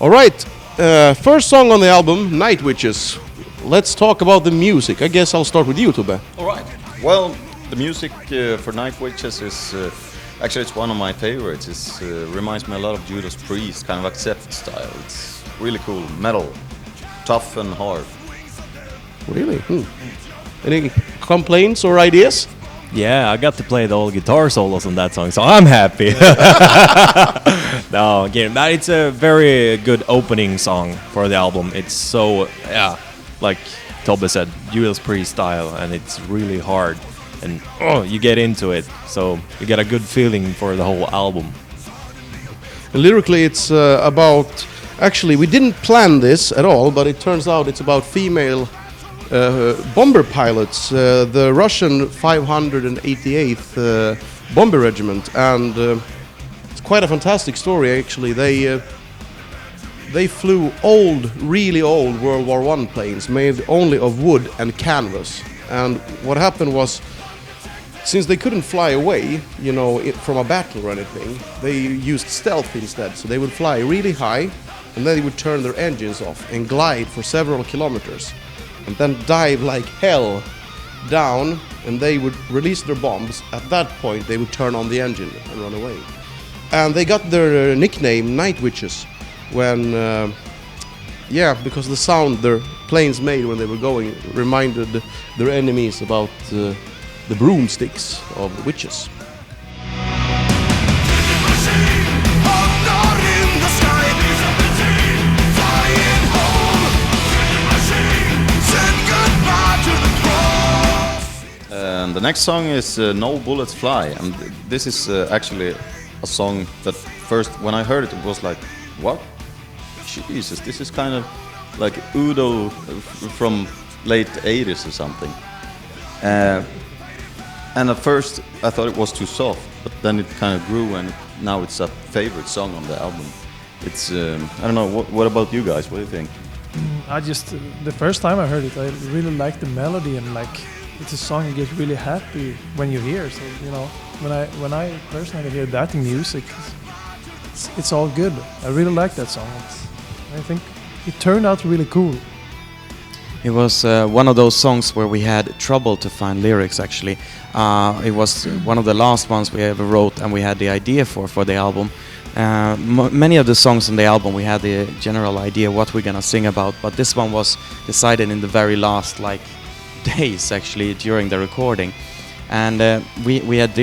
All right, first song on the album, Night Witches. Let's talk about the music. I guess I'll start with you, Tobbe. All right. Well, the music for Night Witches is actually it's one of my favorites. It reminds me a lot of Judas Priest, kind of accept style. It's really cool, metal, tough and hard. Really? Any complaints or ideas? Yeah, I got to play the old guitar solos on that song, so I'm happy. No, again, but it's a very good opening song for the album. It's so, like Tobbe said, Judas Priest style, and it's really hard. And you get into it, so you get a good feeling for the whole album. Lyrically, it's about... Actually, we didn't plan this at all, but it turns out it's about female bomber pilots, the Russian 588th Bomber Regiment, and it's quite a fantastic story. Actually, they flew really old World War I planes made only of wood and canvas. And what happened was, since they couldn't fly away, from a battle or anything, they used stealth instead. So they would fly really high, and then they would turn their engines off and glide for several kilometers, and then dive like hell down, and they would release their bombs. At that point, they would turn on the engine and run away. And they got their nickname Night Witches when, because the sound their planes made when they were going reminded their enemies about the broomsticks of the witches. And the next song is No Bullets Fly, and this is actually a song that first, when I heard it, it was like, what? Jesus, this is kind of like Udo from late 80s or something. And at first I thought it was too soft, but then it kind of grew, and now it's a favorite song on the album. It's, I don't know, what about you guys? What do you think? The first time I heard it, I really liked the melody, and it's a song you get really happy when you hear. So when I personally hear that in music, it's all good. I really like that song. I think it turned out really cool. It was one of those songs where we had trouble to find lyrics. Actually, it was one of the last ones we ever wrote, and we had the idea for the album. Many of the songs on the album we had the general idea what we're gonna sing about, but this one was decided in the very last days actually during the recording, and we had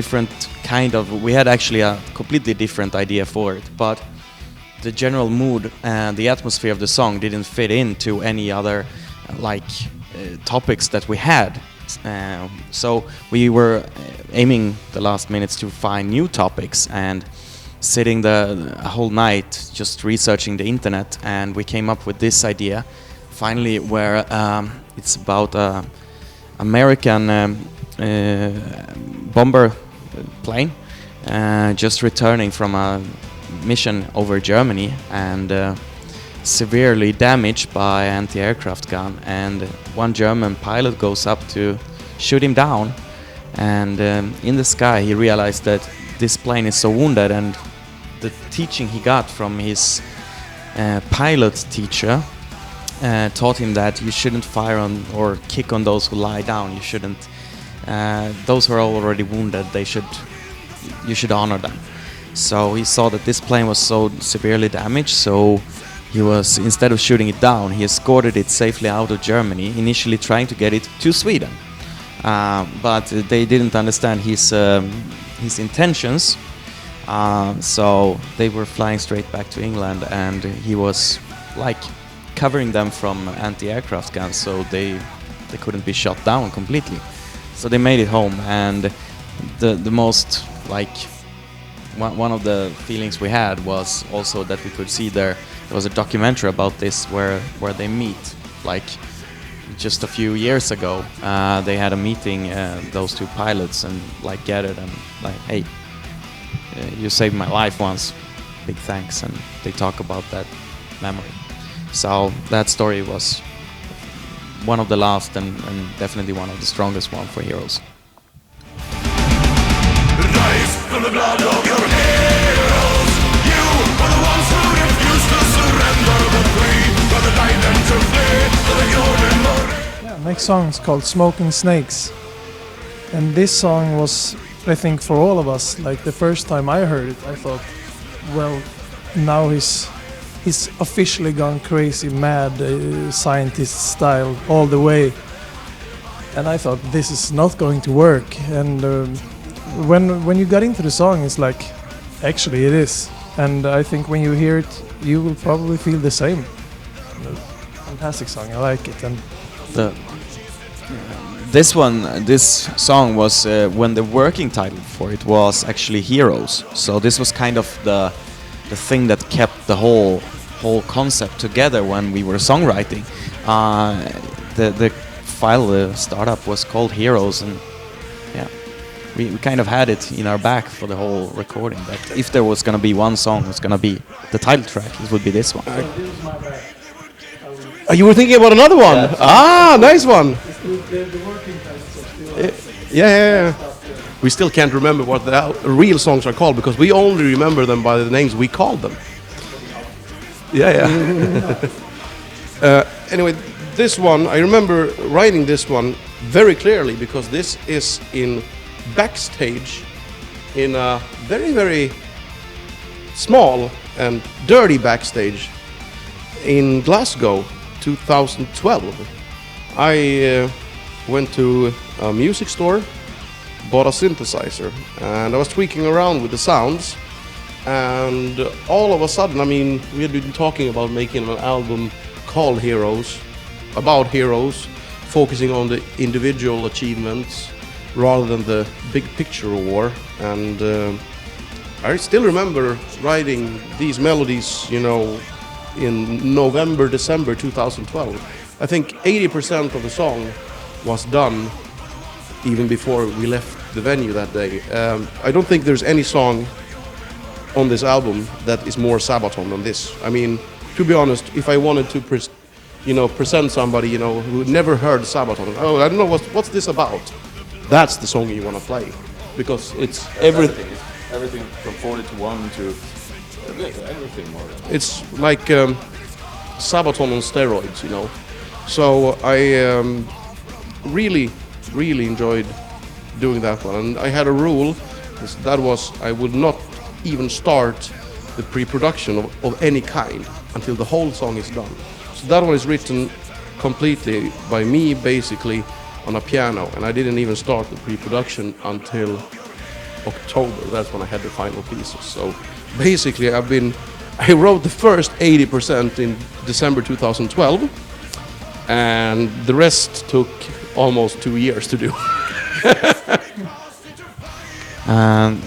we had actually a completely different idea for it, but the general mood and the atmosphere of the song didn't fit into any other topics that we had, so we were aiming the last minutes to find new topics and sitting the whole night just researching the internet, and we came up with this idea finally where it's about American bomber plane just returning from a mission over Germany and severely damaged by anti-aircraft gun, and one German pilot goes up to shoot him down, and in the sky he realized that this plane is so wounded, and the teaching he got from his pilot teacher taught him that you shouldn't fire on or kick on those who lie down. You shouldn't. Those who are already wounded, you should honor them. So he saw that this plane was so severely damaged, so he was, instead of shooting it down, he escorted it safely out of Germany, initially trying to get it to Sweden. But they didn't understand his intentions, so they were flying straight back to England, and he was covering them from anti-aircraft guns, so they couldn't be shot down completely. So they made it home, and the most one of the feelings we had was also that we could see there was a documentary about this where they meet. Just a few years ago, they had a meeting, those two pilots, and gathered and hey, you saved my life once, big thanks, and they talk about that memory. So that story was one of the last and definitely one of the strongest one for Heroes. Rise from the blood of your heroes. You were the ones who refused to surrender. Yeah, next song is called Smoking Snakes. And this song was, I think, for all of us, like the first time I heard it, I thought, well, now he's officially gone crazy, mad, scientist style all the way. And I thought, this is not going to work. And when you got into the song, it's like, actually it is. And I think when you hear it, you will probably feel the same. Fantastic song, I like it. And this song was when the working title for it was actually Heroes. So this was kind of the thing that kept the whole concept together when we were songwriting. The file startup was called Heroes, and yeah, we kind of had it in our back for the whole recording. That if there was gonna be one song, it's gonna be the title track. It would be this one. Oh, you were thinking about another one? Yeah. Ah, nice one. Yeah. We still can't remember what the real songs are called because we only remember them by the names we called them. Yeah. Anyway, this one, I remember writing this one very clearly because this is in backstage in a very, very small and dirty backstage in Glasgow, 2012. I went to a music store, bought a synthesizer, and I was tweaking around with the sounds, and all of a sudden, I mean, we had been talking about making an album called Heroes, about heroes, focusing on the individual achievements rather than the big picture of war. And I still remember writing these melodies, you know, in November, December 2012. I think 80% of the song was done even before we left the venue that day. I don't think there's any song on this album that is more Sabaton than this. I mean, to be honest, if I wanted to present somebody, you know, who never heard Sabaton, oh, I don't know what's this about, that's the song you want to play, because it's everything from 40 to 1 to everything more. It's like Sabaton on steroids, you know. So I really enjoyed doing that one, and I had a rule that was I would not even start the pre-production of any kind until the whole song is done. So that one is written completely by me, basically, on a piano, and I didn't even start the pre-production until October. That's when I had the final pieces. So basically I wrote the first 80% in December 2012, and the rest took almost 2 years to do. And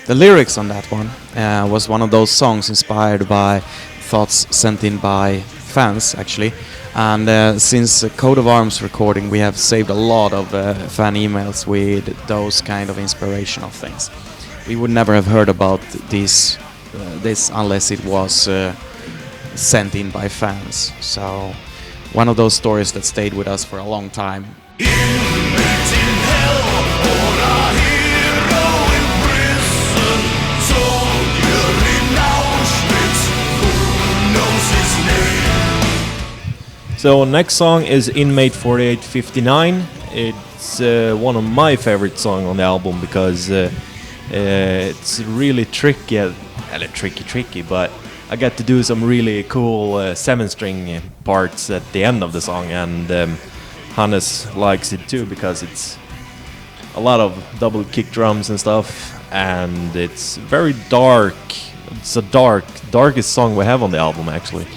the lyrics on that one was one of those songs inspired by thoughts sent in by fans, actually. And since Coat of Arms recording, we have saved a lot of fan emails with those kind of inspirational things. We would never have heard about this unless it was sent in by fans. So one of those stories that stayed with us for a long time. So next song is Inmate 4859. It's one of my favorite songs on the album because it's really tricky, but I got to do some really cool 7-string parts at the end of the song, and Hannes likes it too because it's a lot of double kick drums and stuff, and it's very dark. It's the darkest song we have on the album, actually.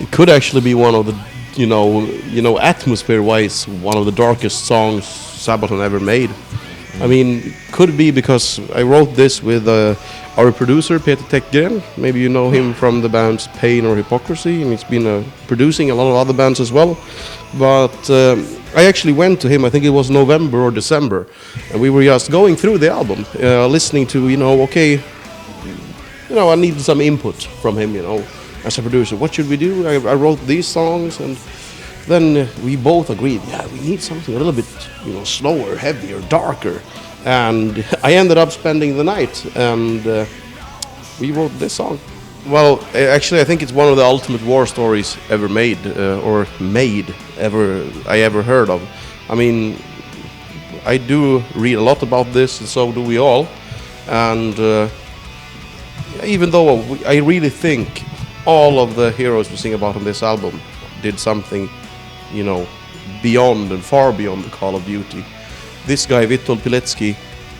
It could actually be one of the, you know, atmosphere-wise, one of the darkest songs Sabaton ever made. I mean, could be because I wrote this with our producer Peter Tägtgren. Maybe you know him from the bands Pain or Hypocrisy, and he's been producing a lot of other bands as well. But I actually went to him, I think it was November or December, and we were just going through the album, listening to, I needed some input from him, as a producer. What should we do? I wrote these songs, and then we both agreed, we need something a little bit, slower, heavier, darker. And I ended up spending the night, and we wrote this song. Well, actually, I think it's one of the ultimate war stories ever made, I ever heard of. I mean, I do read a lot about this, and so do we all. And even though I really think all of the heroes we sing about on this album did something, you know, beyond and far beyond the Call of Duty, this guy Witold Pilecki,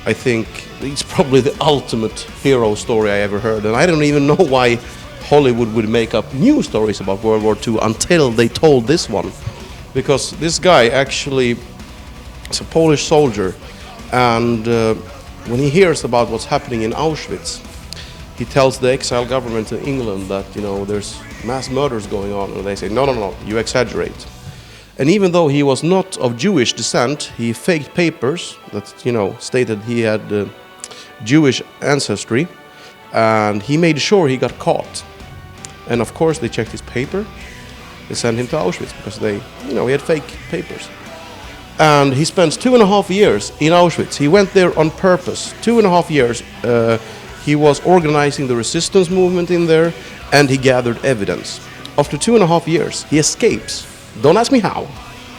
I think it's probably the ultimate hero story I ever heard. And I don't even know why Hollywood would make up new stories about World War II until they told this one. Because this guy actually is a Polish soldier, and when he hears about what's happening in Auschwitz, he tells the exile government in England that, you know, there's mass murders going on, and they say, no, you exaggerate. And even though he was not of Jewish descent, he faked papers that, you know, stated he had Jewish ancestry, and he made sure he got caught. And of course they checked his paper, they sent him to Auschwitz because they, you know, he had fake papers. And he spends 2.5 years in Auschwitz. He went there on purpose. 2.5 years. He was organizing the resistance movement in there, and he gathered evidence. After 2.5 years, he escapes. Don't ask me how.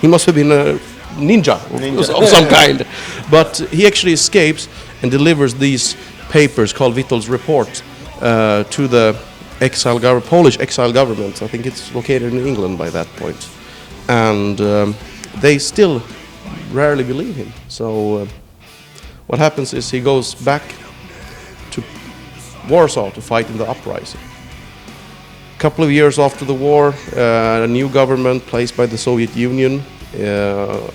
He must have been a ninja. Of some kind. But he actually escapes and delivers these papers called Witold's Report to the Polish exile government. I think it's located in England by that point. And they still rarely believe him. So what happens is he goes back to Warsaw to fight in the uprising. A couple of years after the war, a new government placed by the Soviet Union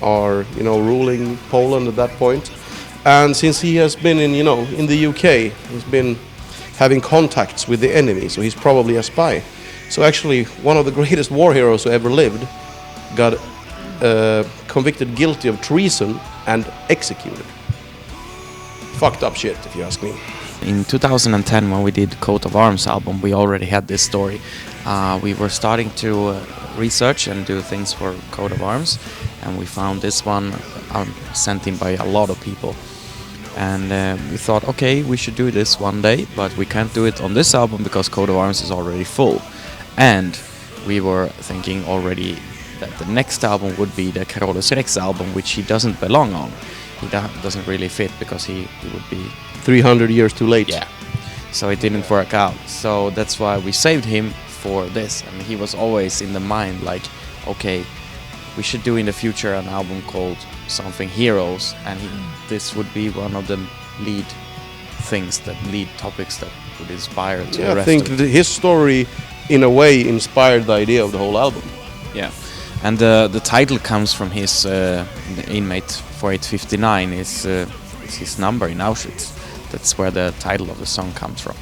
are, you know, ruling Poland at that point. And since he has been in the UK, he's been having contacts with the enemy, so he's probably a spy. So actually, one of the greatest war heroes who ever lived got convicted guilty of treason and executed. Fucked up shit, if you ask me. In 2010, when we did Coat of Arms album, we already had this story. We were starting to research and do things for Coat of Arms, and we found this one sent in by a lot of people. And we thought, okay, we should do this one day, but we can't do it on this album because Coat of Arms is already full. And we were thinking already that the next album would be the CAROLUS REX album, which he doesn't belong on. He doesn't really fit because he would be 300 years too late. Yeah, so it didn't work out. So that's why we saved him for this. And he was always in the mind like, okay, we should do in the future an album called something Heroes, and this would be one of the lead topics that would inspire to the rest. I think his story, in a way, inspired the idea of the whole album. Yeah, and the title comes from his Inmate 4859 is his number in Auschwitz. That's where the title of the song comes from.